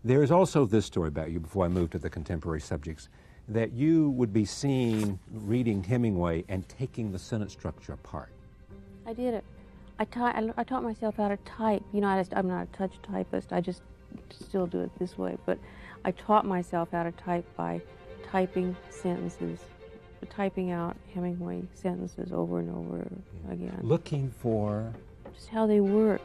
There is also this story about you, before I move to the contemporary subjects, that you would be seen reading Hemingway and taking the sentence structure apart. I did it. I taught myself how to type. You know, I'm not a touch typist. I just still do it this way. But I taught myself how to type by typing sentences, typing out Hemingway sentences over and over again. Looking for... just how they worked.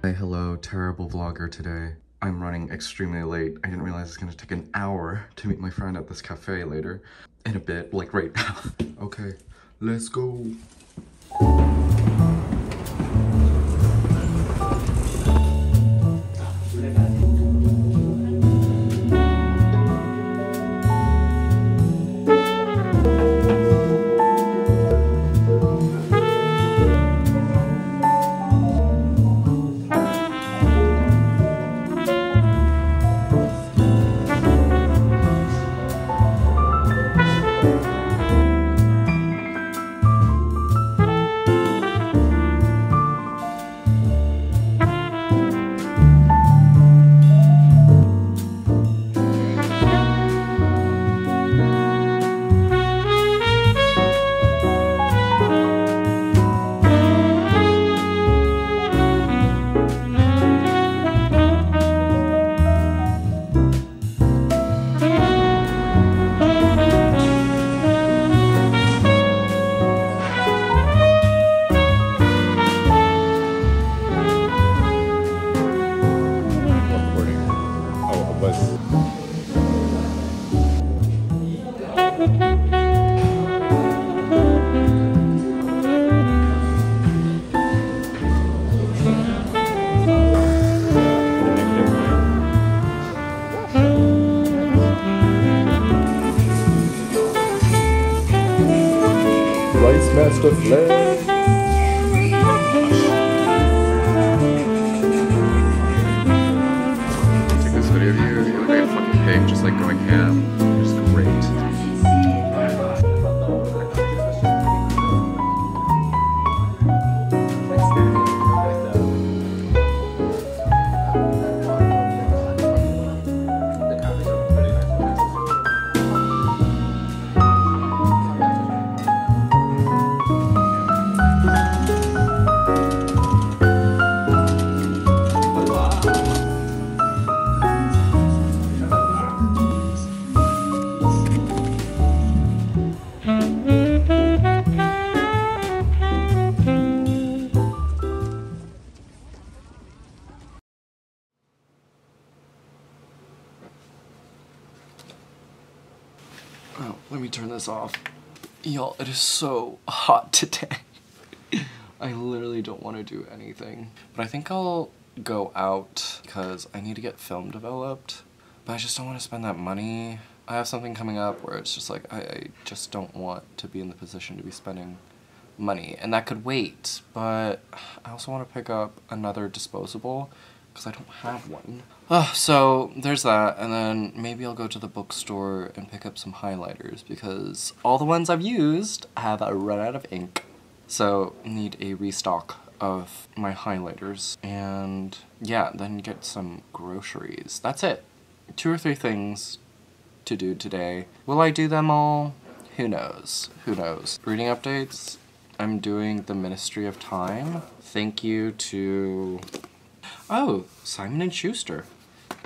Hey, hello, terrible vlogger today. I'm running extremely late. I didn't realize it's gonna take an hour to meet my friend at this cafe later. In a bit, like right now. Okay, let's go. Master Flag. Take this video of you. You look like a fucking pig, just like going ham. Just great. Oh, let me turn this off. Y'all, it is so hot today. I literally don't want to do anything. But I think I'll go out because I need to get film developed. But I just don't want to spend that money. I have something coming up where it's just like, I just don't want to be in the position to be spending money. And that could wait. But I also want to pick up another disposable because I don't have one. So there's that, and then maybe I'll go to the bookstore and pick up some highlighters because all the ones I've used have run out of ink. So need a restock of my highlighters, and yeah, then get some groceries. That's it. 2 or 3 things to do today. Will I do them all? Who knows? Who knows? Reading updates. I'm doing The Ministry of Time. Thank you to... oh, Simon & Schuster.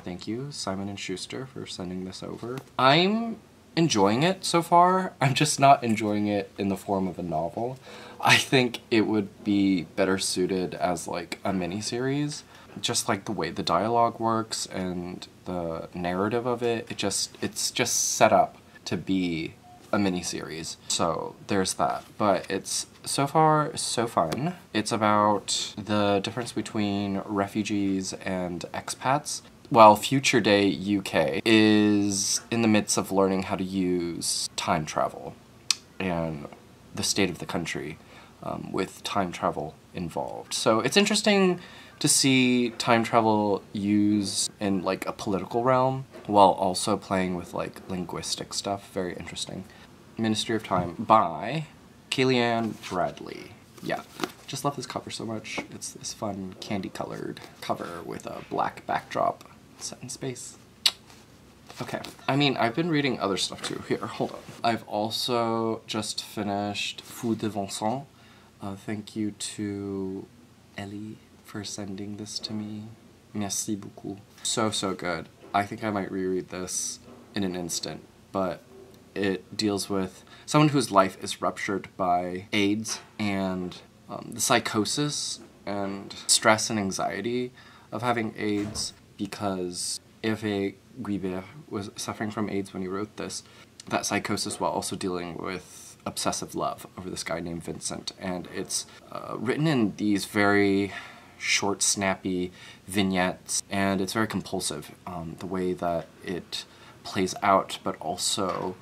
Thank you, Simon & Schuster, for sending this over. I'm enjoying it so far. I'm just not enjoying it in the form of a novel. I think it would be better suited as like a miniseries. Just like the way the dialogue works and the narrative of it, it's just set up to be a miniseries. So there's that. But it's so far so fun. It's about the difference between refugees and expats. while future day UK is in the midst of learning how to use time travel and the state of the country with time travel involved. So it's interesting to see time travel used in like a political realm while also playing with like linguistic stuff. Very interesting. Ministry of Time by Kaliane Bradley. Yeah, just love this cover so much. It's this fun candy colored cover with a black backdrop set in space. Okay, I mean, I've been reading other stuff too. Here, hold on. I've also just finished Fou de Vincent. Thank you to Ellie for sending this to me. Merci beaucoup. So, so good. I think I might reread this in an instant, but it deals with someone whose life is ruptured by AIDS and the psychosis and stress and anxiety of having AIDS, because Herve Guibert was suffering from AIDS when he wrote this, that psychosis, while also dealing with obsessive love over this guy named Vincent. And it's written in these very short, snappy vignettes, and it's very compulsive, the way that it plays out, but also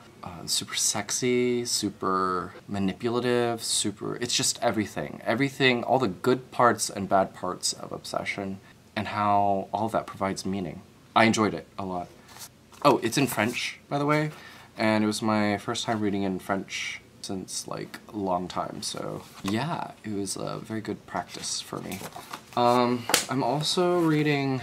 super sexy, super manipulative, it's just everything. Everything, all the good parts and bad parts of obsession, and how all of that provides meaning. I enjoyed it a lot. Oh, it's in French, by the way, and it was my first time reading in French since like a long time, so yeah, it was a very good practice for me. I'm also reading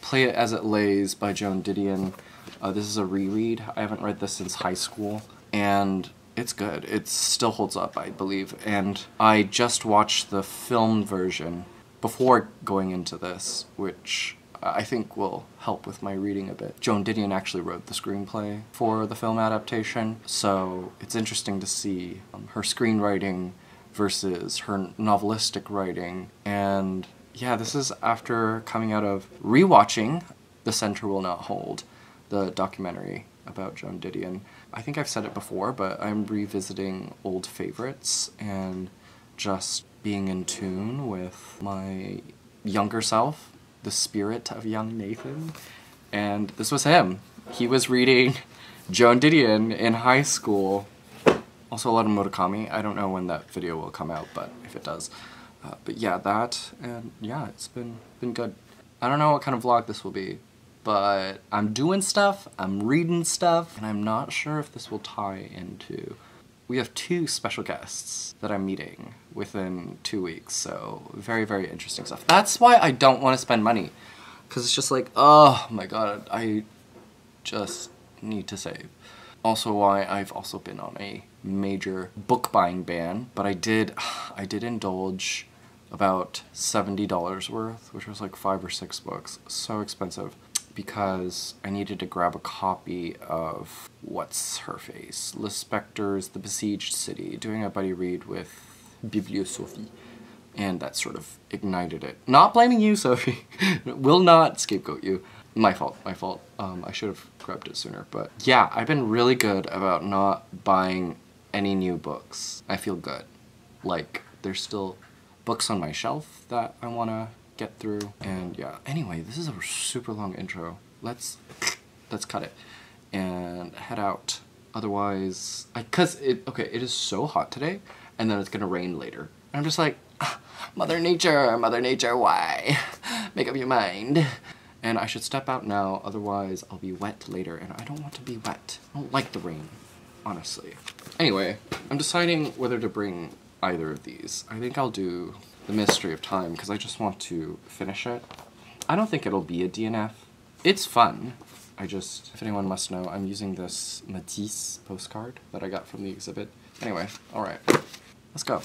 Play It As It Lays by Joan Didion. This is a reread. I haven't read this since high school, and it's good. It still holds up, I believe, and I just watched the film version before going into this, which I think will help with my reading a bit. Joan Didion actually wrote the screenplay for the film adaptation, so it's interesting to see her screenwriting versus her novelistic writing. And yeah, this is after coming out of rewatching The Center Will Not Hold, the documentary about Joan Didion. I think I've said it before, but I'm revisiting old favorites and just being in tune with my younger self, the spirit of young Nathan, and this was him. He was reading Joan Didion in high school. Also a lot of Murakami. I don't know when that video will come out, but if it does. But yeah, that, and yeah, it's been good. I don't know what kind of vlog this will be, but I'm doing stuff, I'm reading stuff, and I'm not sure if this will tie into... We have 2 special guests that I'm meeting within 2 weeks, so very, very interesting stuff. That's why I don't want to spend money, because it's just like, oh my god, I just need to save. Also why I've also been on a major book buying ban, but I did indulge about $70 worth, which was like 5 or 6 books. So expensive, because I needed to grab a copy of, what's her face, Lispector's The Besieged City, doing a buddy read with Bibliosophie, and that sort of ignited it. Not blaming you, Sophie. Will not scapegoat you. My fault, my fault. I should have grabbed it sooner, but yeah, I've been really good about not buying any new books. I feel good. Like, there's still books on my shelf that I want to get through, and yeah. Anyway, this is a super long intro. Let's cut it and head out. Otherwise, it is so hot today, and then it's gonna rain later. I'm just like, Mother Nature, why? Make up your mind. And I should step out now, otherwise I'll be wet later, and I don't want to be wet. I don't like the rain, honestly. Anyway, I'm deciding whether to bring either of these. I think I'll do The Mystery of Time, because I just want to finish it. I don't think it'll be a DNF. It's fun. If anyone must know, I'm using this Matisse postcard that I got from the exhibit. Anyway, alright, let's go.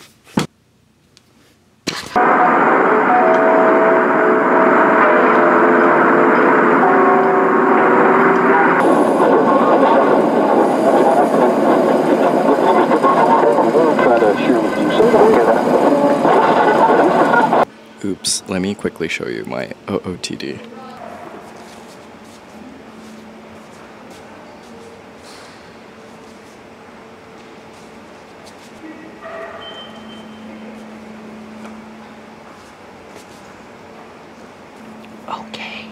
Oops, let me quickly show you my OOTD. Okay.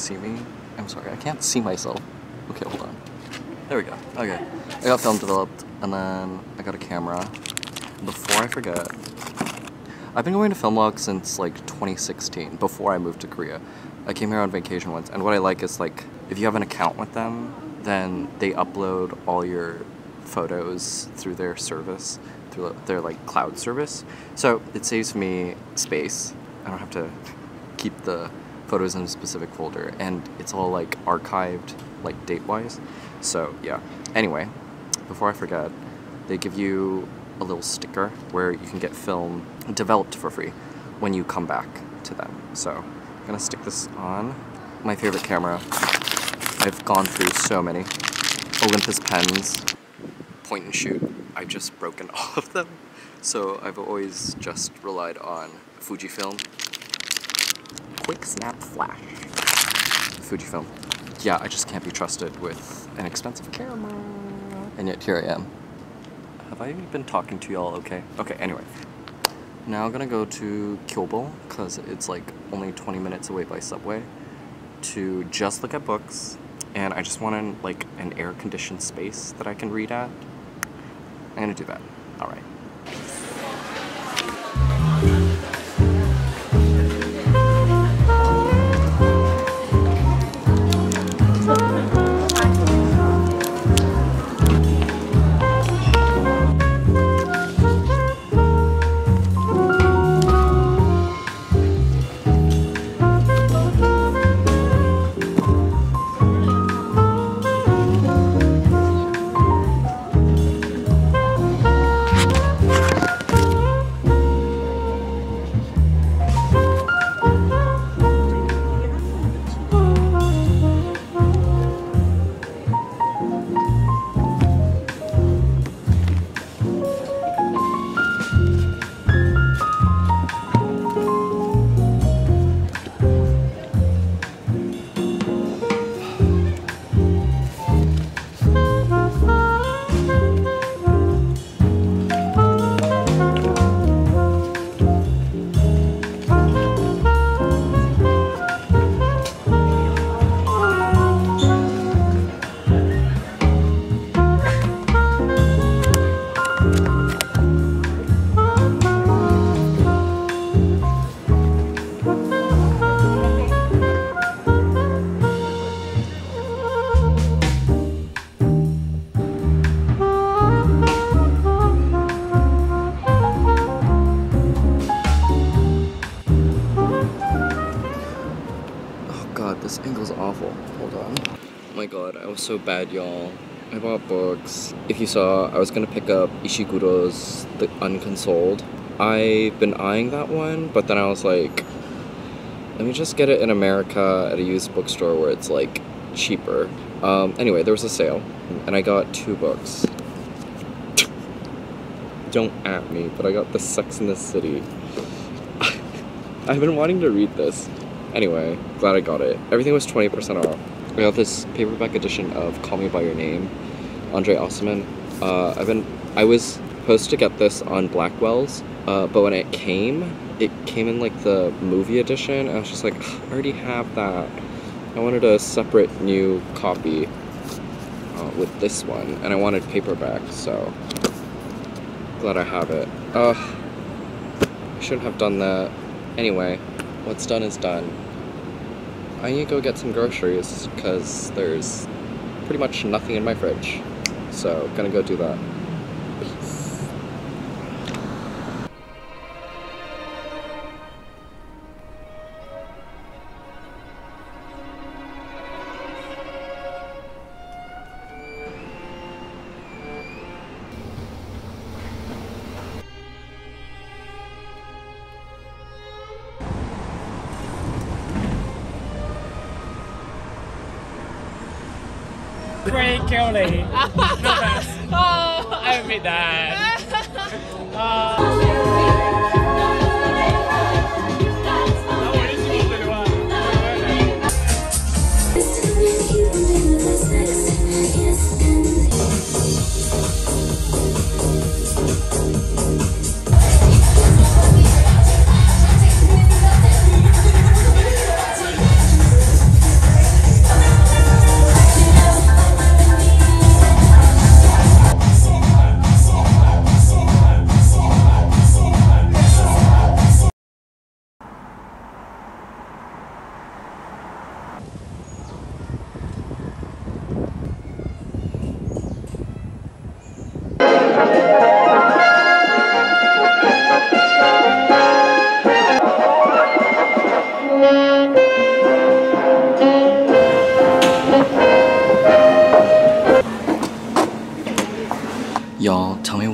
see me? I'm sorry, I can't see myself. Okay, hold on. There we go. Okay. I got film developed, and then I got a camera. Before I forget, I've been going to Filmlog since like 2016, before I moved to Korea. I came here on vacation once, and what I like is like, if you have an account with them, then they upload all your photos through their service, through their like cloud service. So it saves me space. I don't have to keep the photos in a specific folder, and it's all like archived like date-wise. So yeah. Anyway, before I forget, they give you a little sticker where you can get film developed for free when you come back to them. So I'm gonna stick this on. My favorite camera. I've gone through so many. Olympus pens, point and shoot. I've just broken all of them. So I've always just relied on Fujifilm. Quick snap flash. Fujifilm. Yeah, I just can't be trusted with an expensive camera. And yet here I am. Have I been talking to y'all okay? Okay, anyway. Now I'm gonna go to Kyobo, because it's like only 20 minutes away by subway, to just look at books, and I just want like an air-conditioned space that I can read at. I'm gonna do that. Alright. This angle's awful. Hold on. Oh my god, I was so bad, y'all. I bought books. If you saw, I was gonna pick up Ishiguro's The Unconsoled. I've been eyeing that one, but then I was like, let me just get it in America at a used bookstore where it's like cheaper. Anyway, there was a sale, and I got 2 books. Don't at me, but I got The Sex and the City. I've been wanting to read this. Anyway, glad I got it. Everything was 20% off. I got this paperback edition of Call Me By Your Name, Andre Aciman. I was supposed to get this on Blackwell's, but when it came in like the movie edition. I was just like, I already have that. I wanted a separate new copy with this one, and I wanted paperback, so glad I have it. I shouldn't have done that. Anyway, what's done is done. I need to go get some groceries because there's pretty much nothing in my fridge. So, gonna go do that. Peace. Great Kelly. Oh, I made that.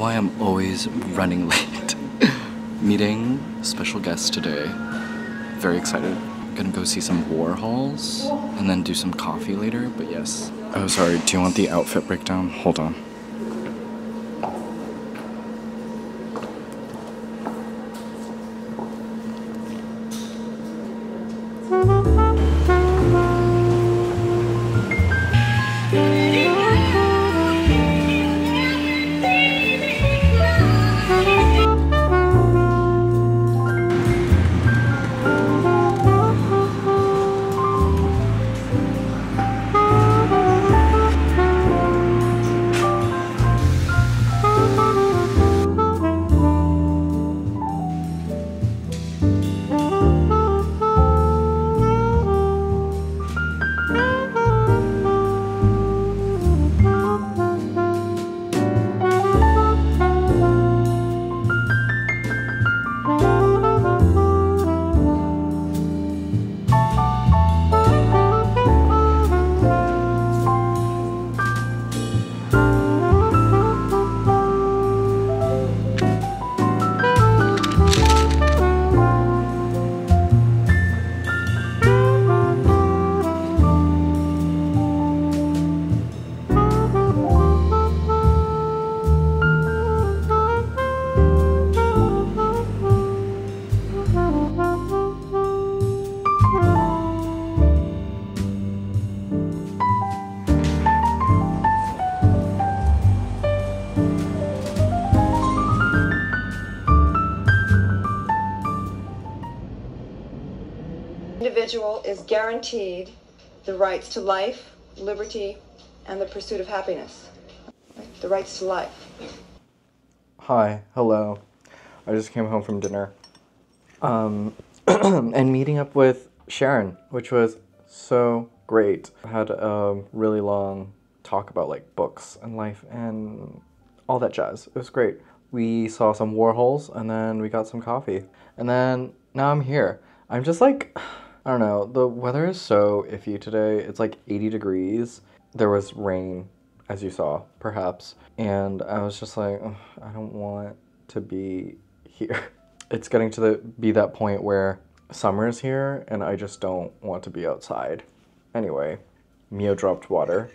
why I'm always running late. Meeting special guests today. Very excited. Gonna go see some Warhols and then do some coffee later, but yes. Oh, sorry, do you want the outfit breakdown? Hold on. Individual is guaranteed the rights to life, liberty, and the pursuit of happiness. The rights to life. Hi, hello. I just came home from dinner. And meeting up with Sharon, which was so great. I had a really long talk about like books and life and all that jazz. It was great. We saw some Warhols and then we got some coffee. And then now I'm here. I'm just like, I don't know, the weather is so iffy today. It's like 80 degrees. There was rain, as you saw, perhaps. And I was just like, ugh, I don't want to be here. It's getting to be that point where summer is here and I just don't want to be outside. Anyway, Mio dropped water.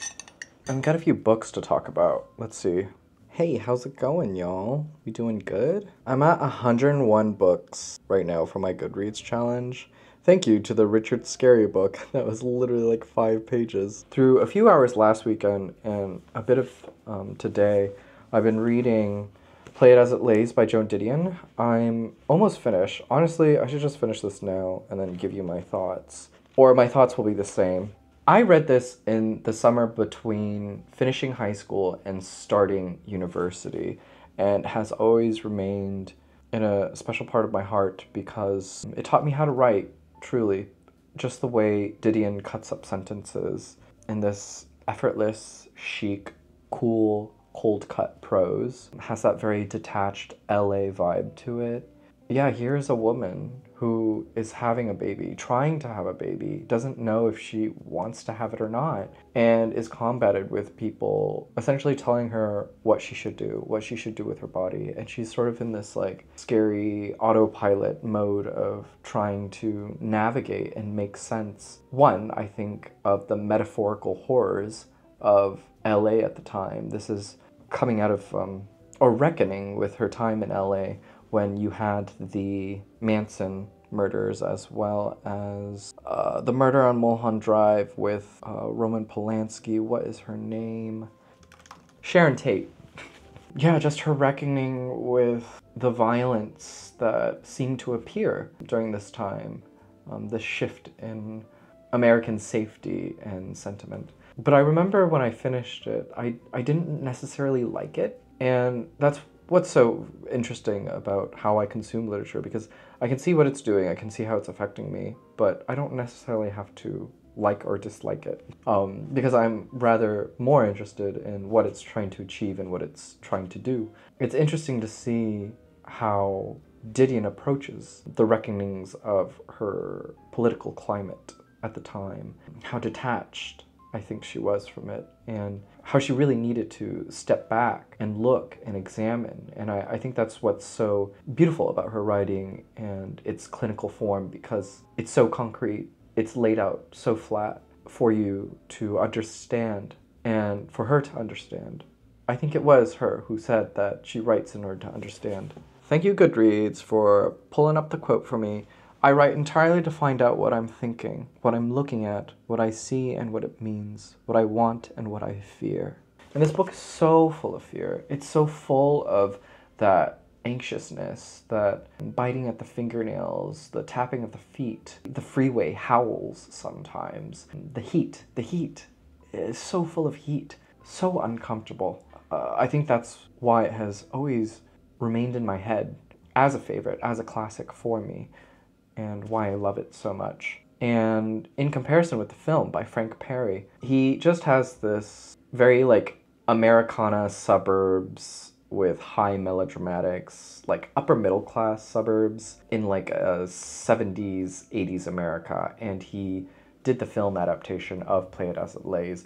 And got a few books to talk about. Let's see. Hey, how's it going, y'all? You doing good? I'm at 101 books right now for my Goodreads challenge. Thank you to the Richard Scarry book. That was literally like 5 pages. Through a few hours last weekend and a bit of today, I've been reading Play It As It Lays by Joan Didion. I'm almost finished. Honestly, I should just finish this now and then give you my thoughts. Or my thoughts will be the same. I read this in the summer between finishing high school and starting university, and has always remained in a special part of my heart because it taught me how to write, truly. Just the way Didion cuts up sentences in this effortless, chic, cool, cold-cut prose. Has that very detached LA vibe to it. Yeah, here's a woman who is having a baby, trying to have a baby, doesn't know if she wants to have it or not, and is combated with people essentially telling her what she should do with her body. And she's sort of in this like scary autopilot mode of trying to navigate and make sense. One, I think, of the metaphorical horrors of LA at the time. This is coming out of, or reckoning with her time in LA, when you had the Manson murders as well as the murder on Mulholland Drive with Roman Polanski. What is her name? Sharon Tate. Yeah, just her reckoning with the violence that seemed to appear during this time. The shift in American safety and sentiment. But I remember when I finished it, I didn't necessarily like it. And that's what's so interesting about how I consume literature, because I can see what it's doing, I can see how it's affecting me, but I don't necessarily have to like or dislike it, because I'm rather more interested in what it's trying to achieve and what it's trying to do. It's interesting to see how Didion approaches the reckonings of her political climate at the time, how detached I think she was from it, and how she really needed to step back and look and examine. And I think that's what's so beautiful about her writing and its clinical form, because it's so concrete, it's laid out so flat for you to understand and for her to understand. I think it was her who said that she writes in order to understand. Thank you, Goodreads, for pulling up the quote for me. I write entirely to find out what I'm thinking, what I'm looking at, what I see and what it means, what I want and what I fear. And this book is so full of fear. It's so full of that anxiousness, that biting at the fingernails, the tapping of the feet, the freeway howls sometimes. The heat is so full of heat, so uncomfortable. I think that's why it has always remained in my head as a favorite, as a classic for me, and why I love it so much. And in comparison with the film by Frank Perry, he just has this very like Americana suburbs with high melodramatics, like upper middle class suburbs in like a 70s, 80s America. And he did the film adaptation of Play It As It Lays.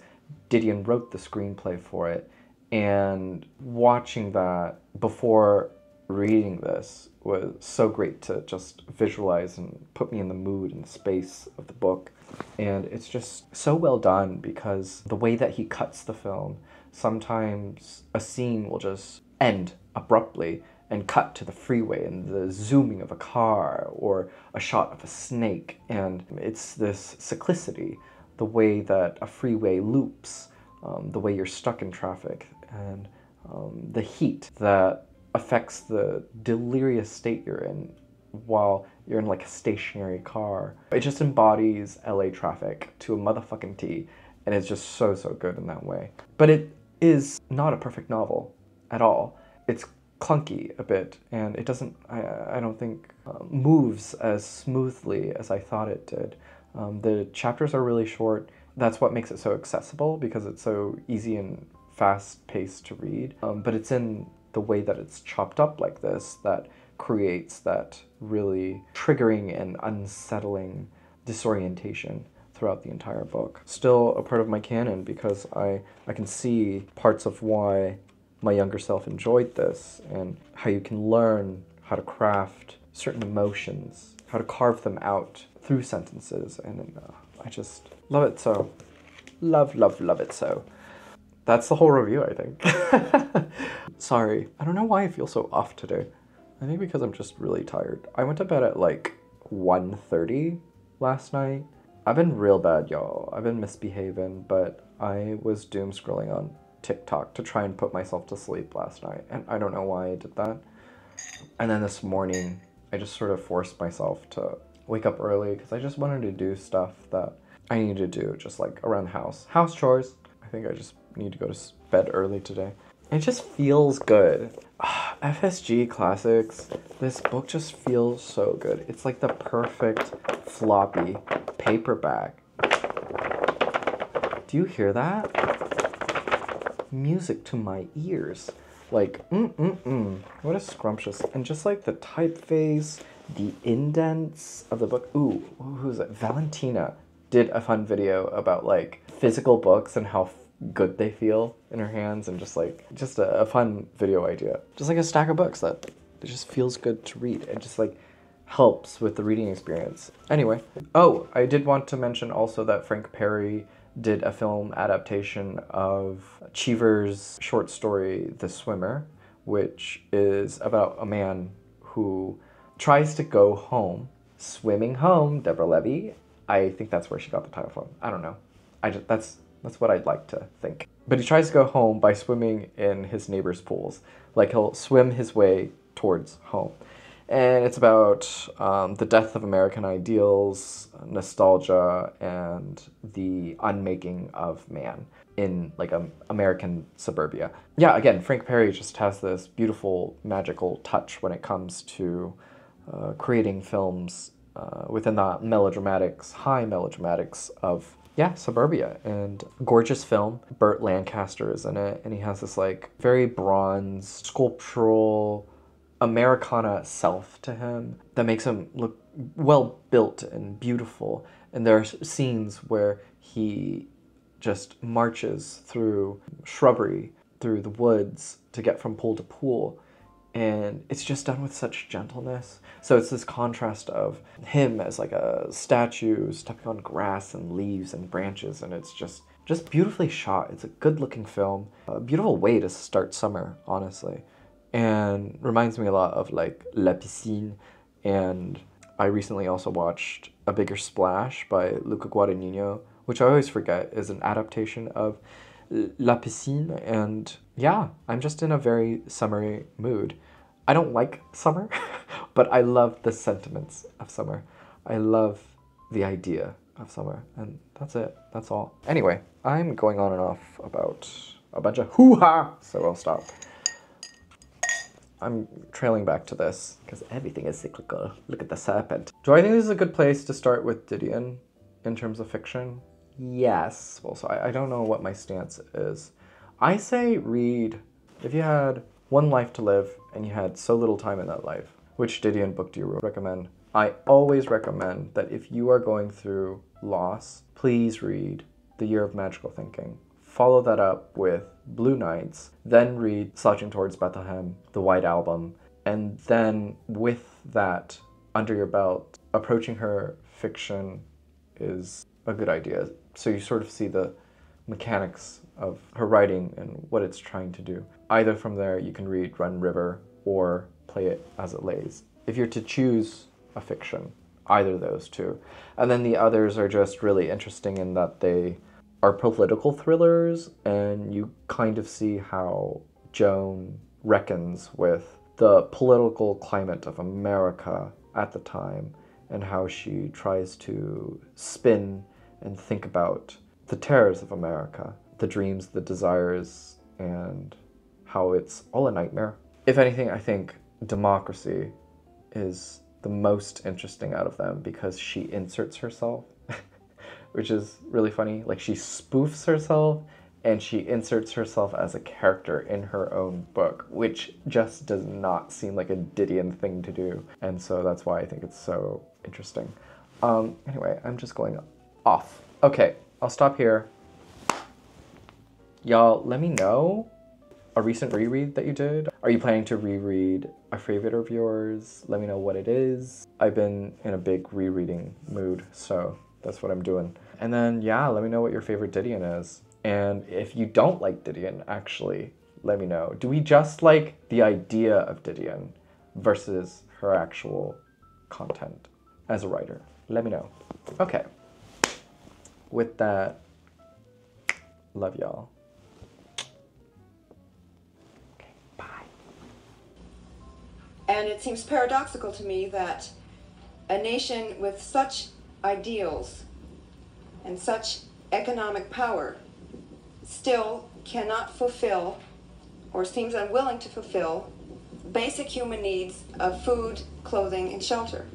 Didion wrote the screenplay for it. And watching that before reading this was so great to just visualize and put me in the mood and space of the book. And it's just so well done, because the way that he cuts the film, sometimes a scene will just end abruptly and cut to the freeway and the zooming of a car or a shot of a snake. And it's this cyclicity, the way that a freeway loops, the way you're stuck in traffic, and the heat that affects the delirious state you're in while you're in like a stationary car. It just embodies LA traffic to a motherfucking T, and it's just so good in that way. But it is not a perfect novel at all. It's clunky a bit, and it doesn't, I don't think, moves as smoothly as I thought it did. The chapters are really short. That's what makes it so accessible, because it's so easy and fast-paced to read. But it's in the way that it's chopped up like this that creates that really triggering and unsettling disorientation throughout the entire book. Still a part of my canon, because I can see parts of why my younger self enjoyed this, and how you can learn how to craft certain emotions, how to carve them out through sentences, and I just love it so. Love it so. That's the whole review, I think. Sorry, I don't know why I feel so off today. I think because I'm just really tired. I went to bed at like 1:30 last night. I've been real bad, y'all. I've been misbehaving, but I was doom scrolling on TikTok to try and put myself to sleep last night, and I don't know why I did that. And then this morning, I just sort of forced myself to wake up early, because I just wanted to do stuff that I need to do, just like around the house. House chores. I think I just need to go to bed early today. It just feels good. FSG Classics, this book just feels so good. It's like the perfect floppy paperback. Do you hear that? Music to my ears. Like, what a scrumptious. And just like the typeface, the indents of the book. Ooh, who's it? Valentina did a fun video about like physical books and how good they feel in her hands, and just a fun video idea. Just like a stack of books that it just feels good to read. It just like helps with the reading experience. Anyway, oh, I did want to mention also that Frank Perry did a film adaptation of Cheever's short story, The Swimmer, which is about a man who tries to go home, swimming home, Deborah Levy. I think that's where she got the title from. I don't know. That's what I'd like to think. But he tries to go home by swimming in his neighbor's pools. Like, he'll swim his way towards home. And it's about the death of American ideals, nostalgia, and the unmaking of man in like American suburbia. Yeah, again, Frank Perry just has this beautiful, magical touch when it comes to creating films within the melodramatics, high melodramatics of, yeah, suburbia. And gorgeous film. Burt Lancaster is in it, and he has this like very bronze, sculptural, Americana self to him that makes him look well built and beautiful. And there are scenes where he just marches through shrubbery, through the woods to get from pool to pool. And it's just done with such gentleness. So it's this contrast of him as like a statue stepping on grass and leaves and branches, and it's just beautifully shot. It's a good looking film. A beautiful way to start summer, honestly. And reminds me a lot of like La Piscine. And I recently also watched A Bigger Splash by Luca Guadagnino, which I always forget is an adaptation of La Piscine. And yeah, I'm just in a very summery mood. I don't like summer, but I love the sentiments of summer. I love the idea of summer, and that's it. That's all. Anyway, I'm going on and off about a bunch of hoo-ha, so I'll stop. I'm trailing back to this, because everything is cyclical. Look at the serpent. Do I think this is a good place to start with Didion in terms of fiction? Yes. Well, so I don't know what my stance is. I say read. If you had one life to live and you had so little time in that life, which Didion book do you recommend? I always recommend that if you are going through loss, please read The Year of Magical Thinking. Follow that up with Blue Nights, then read Slouching Towards Bethlehem, The White Album, and then with that under your belt, approaching her fiction is a good idea. So you sort of see the mechanics of her writing and what it's trying to do. Either from there you can read Run River or Play It As It Lays. If you're to choose a fiction, either of those two. And then the others are just really interesting in that they are political thrillers, and you kind of see how Joan reckons with the political climate of America at the time and how she tries to spin and think about the terrors of America, the dreams, the desires, and how it's all a nightmare. If anything, I think Democracy is the most interesting out of them because she inserts herself, which is really funny. Like, she spoofs herself and she inserts herself as a character in her own book, which just does not seem like a Didion thing to do. And so that's why I think it's so interesting. Anyway, I'm just going off. Okay, I'll stop here. Y'all, let me know a recent reread that you did. Are you planning to reread a favorite of yours? Let me know what it is. I've been in a big rereading mood, so that's what I'm doing. And then, yeah, let me know what your favorite Didion is. And if you don't like Didion, actually, let me know. Do we just like the idea of Didion versus her actual content as a writer? Let me know. Okay. With that, love y'all. Okay, bye. And it seems paradoxical to me that a nation with such ideals and such economic power still cannot fulfill, or seems unwilling to fulfill, basic human needs of food, clothing, and shelter.